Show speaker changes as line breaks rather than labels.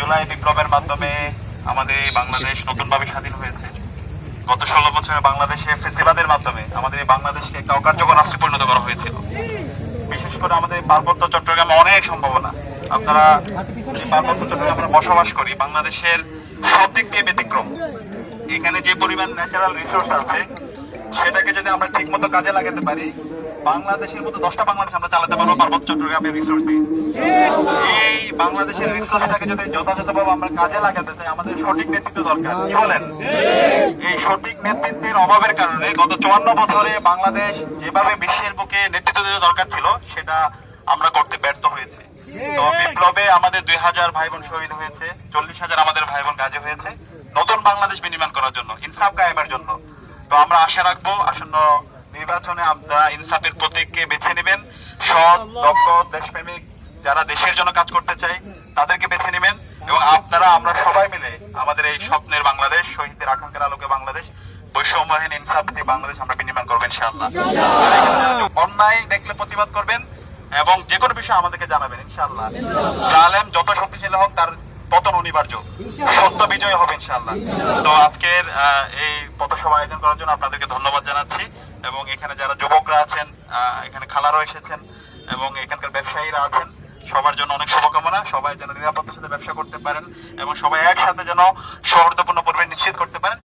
জুলাই বিপ্লবের মাধ্যমে আমাদের এই বাংলাদেশ নতুনভাবে স্বাধীন হয়েছে। গত 16 বছরে বাংলাদেশে ফেসিবাদের মাধ্যমে আমাদের এই বাংলাদেশকে একটা অকার্যকর রাষ্ট্রে পরিণত করা হয়েছিল। বিশেষ করে আমাদের পার্বত্য চট্টগ্রামে অনেক সম্ভাবনা। আপনারা এই পার্বত্য চট্টগ্রামে আমরা বসবাস করি, বাংলাদেশের সব দিক দিয়ে ব্যতিক্রম। এখানে যে পরিমাণ ন্যাচারাল রিসোর্স আছে সেটাকে যদি আমরা ঠিক মতো কাজে লাগাতে পারি, বাংলাদেশের মতো 10টা বাংলাদেশ আমরা চালাতে পারবো পার্বত্য চট্টগ্রামের রিসোর্স দিয়ে। এই বাংলাদেশের রিসোর্সটাকে যদি যথাযথভাবে আমরা কাজে লাগাতে চাই, আমাদের সঠিক নেতৃত্ব দরকার। কি বলেন? এই সঠিক নেতৃত্বের অভাবের কারণে গত 54 বছরে বাংলাদেশ যেভাবে বিশ্বের বুকে নেতৃত্ব দেওয়া দরকার ছিল সেটা আমরা করতে ব্যর্থ হয়েছে। তো বিপ্লবে আমাদের 2000 ভাই বোন শহীদ হয়েছে, 40,000 আমাদের ভাই বোন গাজী হয়েছে নতুন বাংলাদেশ বিনির্মাণ করার জন্য, ইনসাফ কায়েমের জন্য। তো আমরা আশা রাখবো আসন্ন নির্বাচনে আপনারা ইনসাফের প্রতীককে বেছে নেবেন। সৎ, দক্ষ, দেশপ্রেমিক যারা দেশের জন্য কাজ করতে চায় তাদেরকে বেছে নেবেন এবং আপনারা আমরা সবাই মিলে আমাদের এই স্বপ্নের বাংলাদেশ, শহীদদের আকাঙ্ক্ষার আলোকে বাংলাদেশ, বৈষম্যহীন ইনসাফী বাংলাদেশ আমরা বিনির্মাণ করবো ইনশাআল্লাহ। অন্যায় দেখলে প্রতিবাদ করবেন এবং যে কোনো বিষয় আমাদেরকে জানাবেন ইনশাআল্লাহ। জালেম যত শক্তিশালী হোক তার পতন অনিবার্য, সত্য বিজয় হবে ইনশাআল্লাহ। তো আজকের এই পথসভা আয়োজন করার জন্য আপনাদেরকে ধন্যবাদ জানাচ্ছি এবং এখানে যারা যুবকরা আছেন, এখানে খালারও এসেছেন এবং এখানকার ব্যবসায়ীরা আছেন, সবার জন্য অনেক শুভকামনা। সবাই যেন নিরাপত্তার সাথে ব্যবসা করতে পারেন এবং সবাই একসাথে যেন সৌহার্দ্যপূর্ণ পরিবেশ নিশ্চিত করতে পারেন।